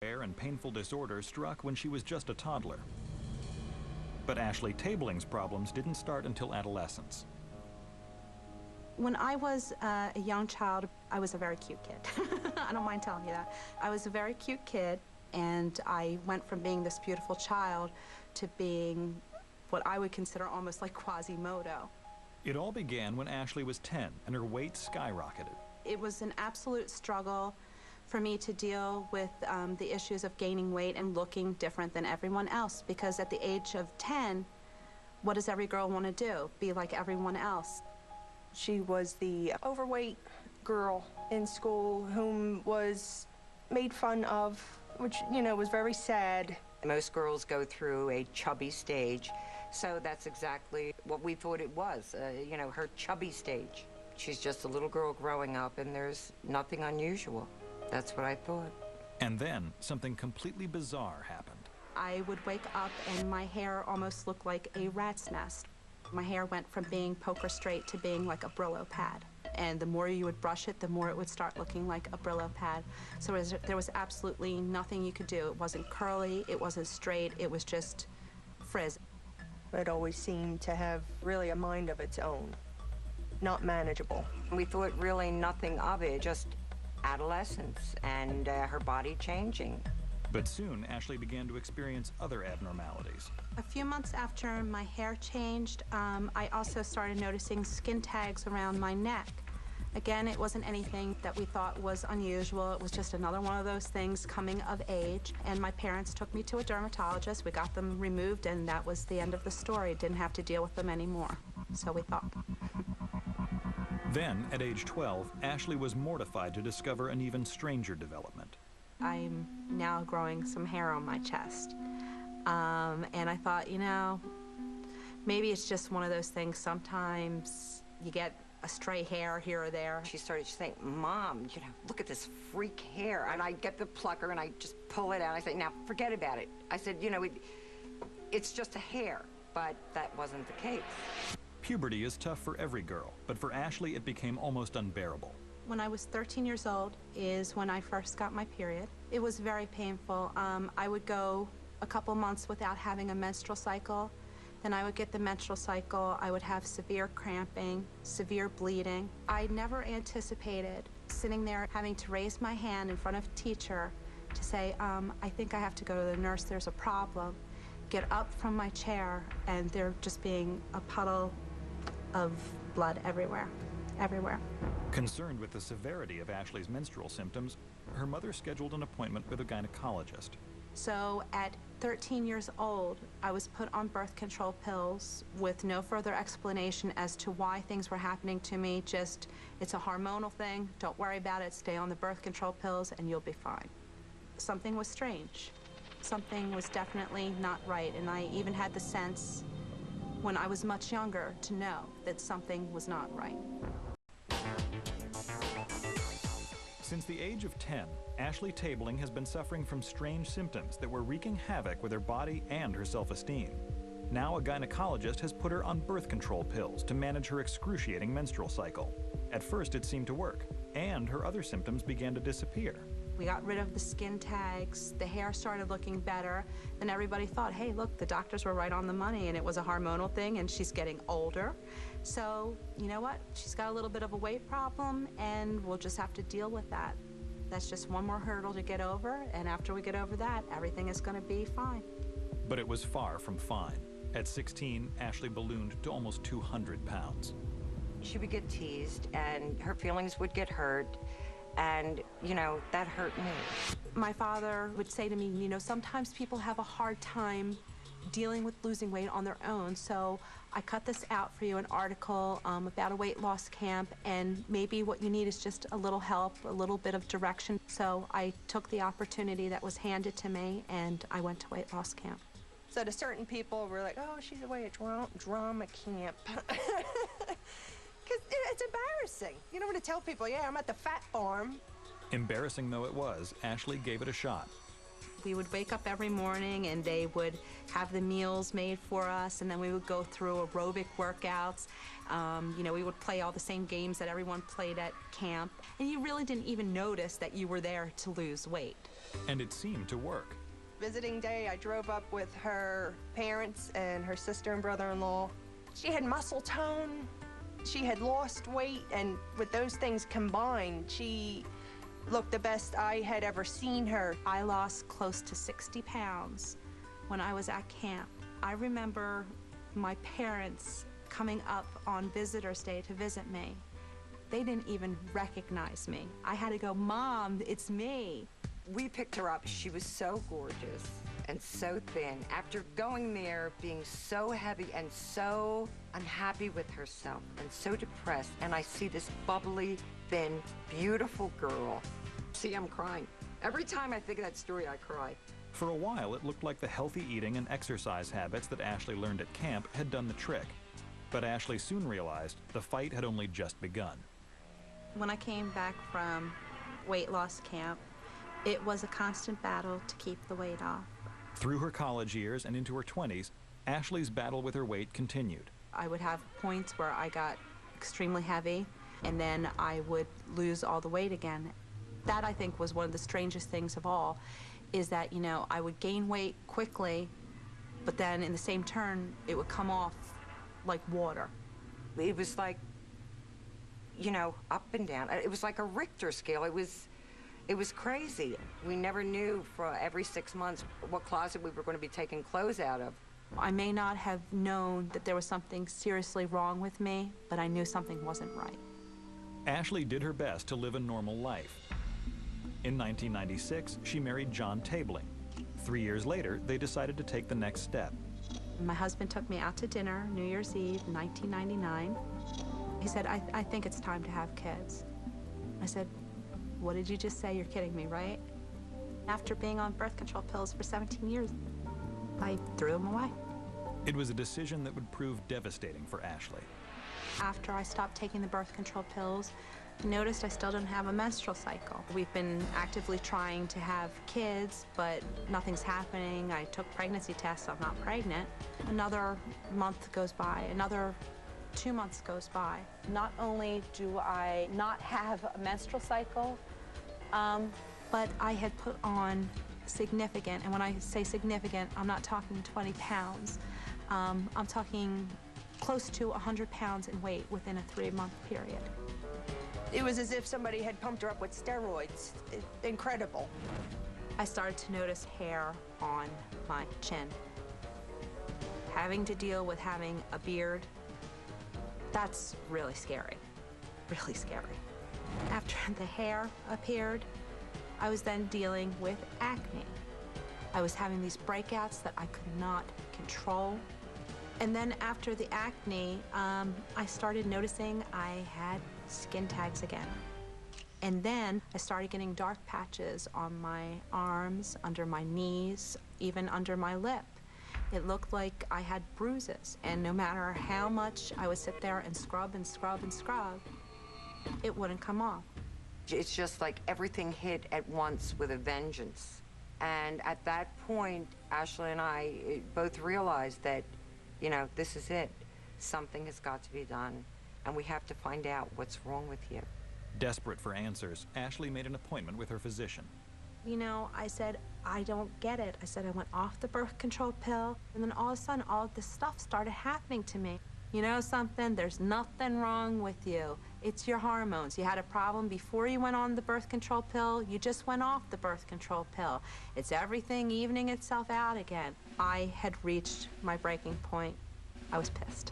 Rare and painful disorder struck when she was just a toddler. But Ashley Tabeling's problems didn't start until adolescence. When I was a young child, I was a very cute kid. I don't mind telling you that. I was a very cute kid, and I went from being this beautiful child to being what I would consider almost like Quasimodo. It all began when Ashley was 10 and her weight skyrocketed. It was an absolute struggle for me to deal with the issues of gaining weight and looking different than everyone else, because at the age of 10, what does every girl want to do? Be like everyone else. She was the overweight girl in school whom was made fun of, which, you know, was very sad. Most girls go through a chubby stage, so that's exactly what we thought it was, you know, her chubby stage. She's just a little girl growing up, and there's nothing unusual. That's what I thought. And then something completely bizarre happened. I would wake up and my hair almost looked like a rat's nest. My hair went from being poker straight to being like a Brillo pad. And the more you would brush it, the more it would start looking like a Brillo pad. So there was absolutely nothing you could do. It wasn't curly, it wasn't straight, it was just frizz. It always seemed to have really a mind of its own, not manageable. We thought really nothing of it, just adolescence and her body changing. But soon, Ashley began to experience other abnormalities. A few months after my hair changed, I also started noticing skin tags around my neck. Again, it wasn't anything that we thought was unusual. It was just another one of those things coming of age. And my parents took me to a dermatologist. We got them removed, and that was the end of the story. Didn't have to deal with them anymore, so we thought. Then, at age 12, Ashley was mortified to discover an even stranger development. I'm now growing some hair on my chest. And I thought, you know, maybe it's just one of those things. Sometimes you get a stray hair here or there. She started saying, Mom, you know, look at this freak hair. And I get the plucker and I just pull it out. I say, now, forget about it. I said, you know, it's just a hair. But that wasn't the case. Puberty is tough for every girl, but for Ashley, it became almost unbearable. When I was 13 years old is when I first got my period. It was very painful. I would go a couple months without having a menstrual cycle. Then I would get the menstrual cycle. I would have severe cramping, severe bleeding. I never anticipated sitting there having to raise my hand in front of a teacher to say, I think I have to go to the nurse, there's a problem. Get up from my chair, and there just being a puddle of blood everywhere. Everywhere. Concerned with the severity of Ashley's menstrual symptoms, her mother scheduled an appointment with a gynecologist. So at 13 years old, I was put on birth control pills with no further explanation as to why things were happening to me. Just, it's a hormonal thing, don't worry about it, stay on the birth control pills and you'll be fine. Something was strange. Something was definitely not right, and I even had the sense when I was much younger to know that something was not right. Since the age of 10, Ashley Tabeling has been suffering from strange symptoms that were wreaking havoc with her body and her self-esteem. Now a gynecologist has put her on birth control pills to manage her excruciating menstrual cycle. At first it seemed to work, and her other symptoms began to disappear. We got rid of the skin tags, the hair started looking better, and everybody thought, hey, look, the doctors were right on the money, and it was a hormonal thing, and she's getting older. So, you know what? She's got a little bit of a weight problem, and we'll just have to deal with that. That's just one more hurdle to get over, and after we get over that, everything is going to be fine. But it was far from fine. At 16, Ashley ballooned to almost 200 pounds. She would get teased, and her feelings would get hurt. And, you know, that hurt me. My father would say to me, you know, sometimes people have a hard time dealing with losing weight on their own, so I cut this out for you, an article about a weight loss camp, and maybe what you need is just a little help, a little bit of direction. So I took the opportunity that was handed to me, and I went to weight loss camp. So to certain people, we're like, oh, she's away at drama camp. Because it's embarrassing. You don't want to tell people, yeah, I'm at the fat farm. Embarrassing though it was, Ashley gave it a shot. We would wake up every morning and they would have the meals made for us, and then we would go through aerobic workouts. You know, we would play all the same games that everyone played at camp. And you really didn't even notice that you were there to lose weight. And it seemed to work. Visiting day, I drove up with her parents and her sister and brother-in-law. She had muscle tone, she had lost weight, and with those things combined, she looked the best I had ever seen her. I lost close to 60 pounds when I was at camp. I remember my parents coming up on Visitor's Day to visit me. They didn't even recognize me. I had to go, "Mom, it's me." We picked her up. She was so gorgeous and so thin. After going there, being so heavy and so unhappy with herself and so depressed, and I see this bubbly, thin, beautiful girl. See, I'm crying. Every time I think of that story, I cry. For a while, it looked like the healthy eating and exercise habits that Ashley learned at camp had done the trick. But Ashley soon realized the fight had only just begun. When I came back from weight loss camp, it was a constant battle to keep the weight off. Through her college years and into her 20s, Ashley's battle with her weight continued. I would have points where I got extremely heavy, and then I would lose all the weight again. That, I think, was one of the strangest things of all, is that, you know, I would gain weight quickly, but then in the same turn, it would come off like water. It was like, you know, up and down. It was like a Richter scale. It was crazy. We never knew for every 6 months what closet we were going to be taking clothes out of. I may not have known that there was something seriously wrong with me, but I knew something wasn't right. Ashley did her best to live a normal life. In 1996, she married John Tabeling. 3 years later, they decided to take the next step. My husband took me out to dinner, New Year's Eve, 1999. He said, I think it's time to have kids. I said, "What did you just say? You're kidding me, right?" After being on birth control pills for 17 years, I threw them away. It was a decision that would prove devastating for Ashley. After I stopped taking the birth control pills, I noticed I still didn't have a menstrual cycle. We've been actively trying to have kids, but nothing's happening. I took pregnancy tests, I'm not pregnant. Another month goes by, another 2 months goes by. Not only do I not have a menstrual cycle, but I had put on significant, and when I say significant, I'm not talking 20 pounds. I'm talking close to 100 pounds in weight within a 3-month period. It was as if somebody had pumped her up with steroids. Incredible. I started to notice hair on my chin. Having to deal with having a beard, that's really scary, really scary. After the hair appeared, I was then dealing with acne. I was having these breakouts that I could not control. And then after the acne, I started noticing I had skin tags again. And then I started getting dark patches on my arms, under my knees, even under my lip. It looked like I had bruises, and no matter how much I would sit there and scrub and scrub and scrub, it wouldn't come off. It's just like everything hit at once with a vengeance. And at that point, Ashley and I both realized that, you know, this is it. Something has got to be done, and we have to find out what's wrong with you. Desperate for answers, Ashley made an appointment with her physician. You know, I said, I don't get it. I said I went off the birth control pill, and then all of a sudden, all of this stuff started happening to me. You know something? There's nothing wrong with you. It's your hormones. You had a problem before you went on the birth control pill. You just went off the birth control pill. It's everything evening itself out again. I had reached my breaking point. I was pissed.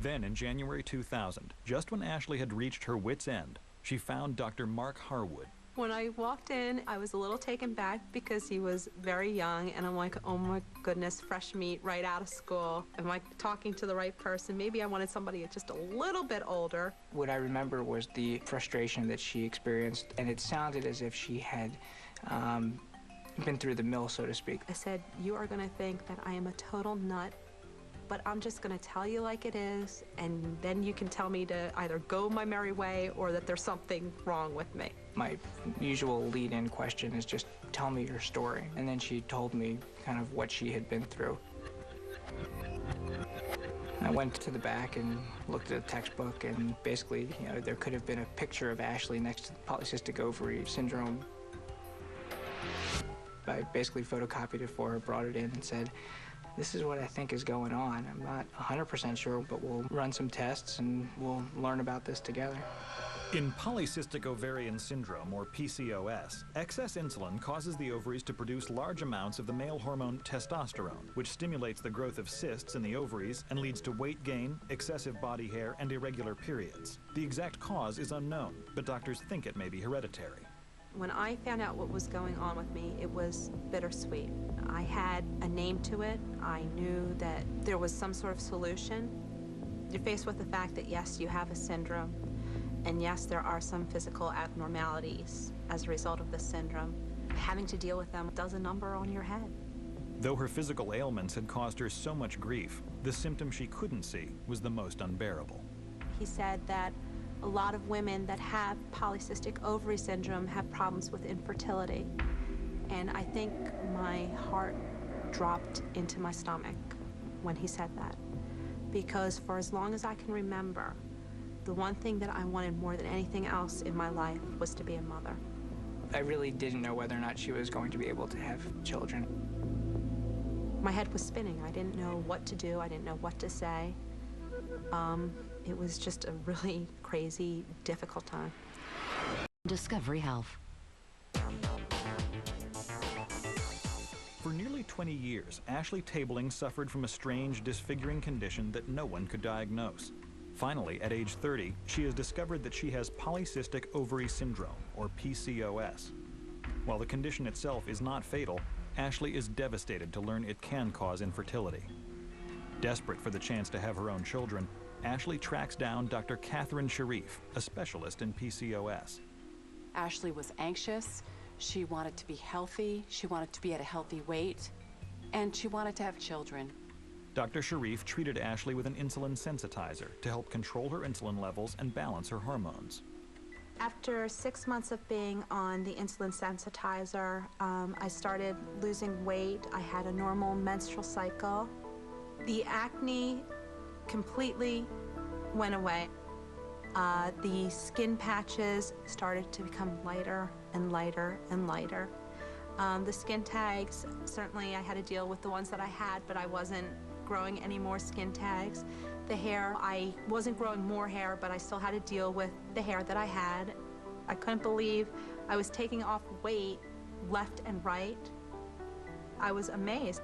Then in January 2000, just when Ashley had reached her wit's end, she found Dr. Mark Harwood. When I walked in, I was a little taken back because he was very young, and I'm like, oh my goodness, fresh meat right out of school. Am I talking to the right person? Maybe I wanted somebody just a little bit older. What I remember was the frustration that she experienced, and it sounded as if she had been through the mill, so to speak. I said, you are gonna think that I am a total nut, but I'm just gonna tell you like it is, and then you can tell me to either go my merry way or that there's something wrong with me. My usual lead-in question is just, tell me your story. And then she told me kind of what she had been through. I went to the back and looked at a textbook, and basically, you know, there could have been a picture of Ashley next to Polycystic Ovary Syndrome. I basically photocopied it for her, brought it in, and said, this is what I think is going on. I'm not 100% sure, but we'll run some tests and we'll learn about this together. In Polycystic Ovarian Syndrome, or PCOS, excess insulin causes the ovaries to produce large amounts of the male hormone testosterone, which stimulates the growth of cysts in the ovaries and leads to weight gain, excessive body hair, and irregular periods. The exact cause is unknown, but doctors think it may be hereditary. When I found out what was going on with me, it was bittersweet. I had a name to it. I knew that there was some sort of solution. You're faced with the fact that, yes, you have a syndrome, and yes, there are some physical abnormalities as a result of the syndrome. Having to deal with them does a number on your head. Though her physical ailments had caused her so much grief, the symptom she couldn't see was the most unbearable. He said that a lot of women that have polycystic ovary syndrome have problems with infertility. And I think my heart dropped into my stomach when he said that. Because for as long as I can remember, the one thing that I wanted more than anything else in my life was to be a mother. I really didn't know whether or not she was going to be able to have children. My head was spinning. I didn't know what to do. I didn't know what to say. It was just a really crazy, difficult time. Discovery Health. For nearly 20 years, Ashley Tabeling suffered from a strange, disfiguring condition that no one could diagnose. Finally, at age 30, she has discovered that she has Polycystic Ovary Syndrome, or PCOS. While the condition itself is not fatal, Ashley is devastated to learn it can cause infertility. Desperate for the chance to have her own children, Ashley tracks down Dr. Catherine Sharif, a specialist in PCOS. Ashley was anxious. She wanted to be healthy. She wanted to be at a healthy weight. And she wanted to have children. Dr. Sharif treated Ashley with an insulin sensitizer to help control her insulin levels and balance her hormones. After 6 months of being on the insulin sensitizer, I started losing weight. I had a normal menstrual cycle. The acne completely went away. The skin patches started to become lighter and lighter and lighter. The skin tags, certainly I had to deal with the ones that I had, but I wasn't growing any more skin tags. The hair, I wasn't growing more hair, but I still had to deal with the hair that I had. I couldn't believe I was taking off weight left and right. I was amazed.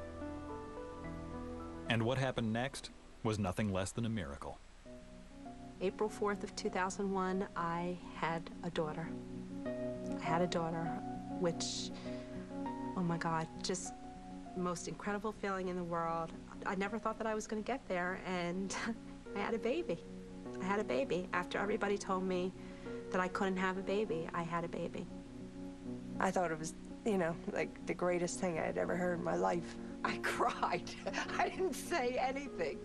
And what happened next was nothing less than a miracle. April 4th of 2001, I had a daughter. I had a daughter, which, oh my God, just the most incredible feeling in the world. I never thought that I was going to get there, and I had a baby. I had a baby. After everybody told me that I couldn't have a baby, I had a baby. I thought it was, like the greatest thing I had ever heard in my life. I cried. I didn't say anything.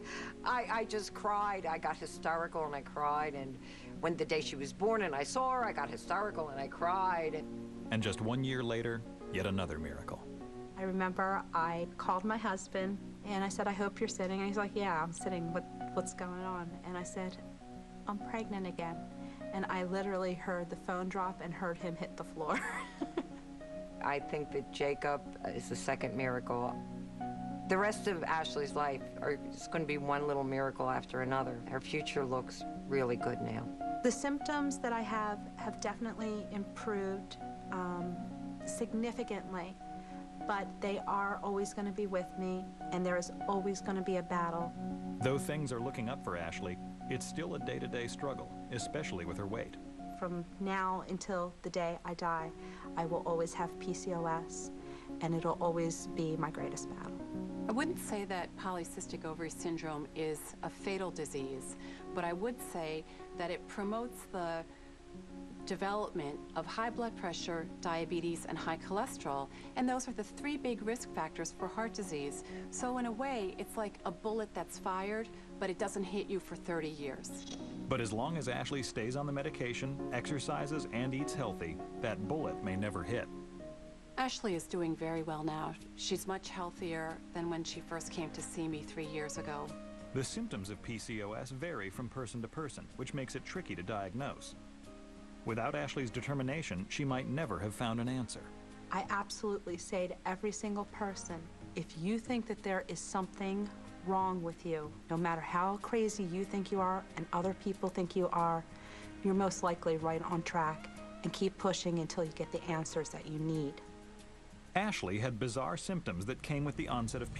I just cried. I got hysterical and I cried. And when the day she was born and I saw her, I got hysterical and I cried. And just 1 year later, yet another miracle. I remember I called my husband and I said, I hope you're sitting. And he's like, yeah, I'm sitting. What's going on? And I said, I'm pregnant again. And I literally heard the phone drop and heard him hit the floor. I think that Jacob is the second miracle. The rest of Ashley's life is going to be one little miracle after another. Her future looks really good now. The symptoms that I have definitely improved significantly, but they are always going to be with me, and there is always going to be a battle. Though things are looking up for Ashley, it's still a day-to-day struggle, especially with her weight. From now until the day I die, I will always have PCOS, and it'll always be my greatest battle. I wouldn't say that polycystic ovary syndrome is a fatal disease, but I would say that it promotes the development of high blood pressure, diabetes, and high cholesterol, and those are the three big risk factors for heart disease. So in a way, it's like a bullet that's fired, but it doesn't hit you for 30 years. But as long as Ashley stays on the medication, exercises, and eats healthy, that bullet may never hit. Ashley is doing very well now. She's much healthier than when she first came to see me 3 years ago. The symptoms of PCOS vary from person to person, which makes it tricky to diagnose. Without Ashley's determination, she might never have found an answer. I absolutely say to every single person, if you think that there is something wrong with you, no matter how crazy you think you are and other people think you are, you're most likely right on track, and keep pushing until you get the answers that you need. Ashley had bizarre symptoms that came with the onset of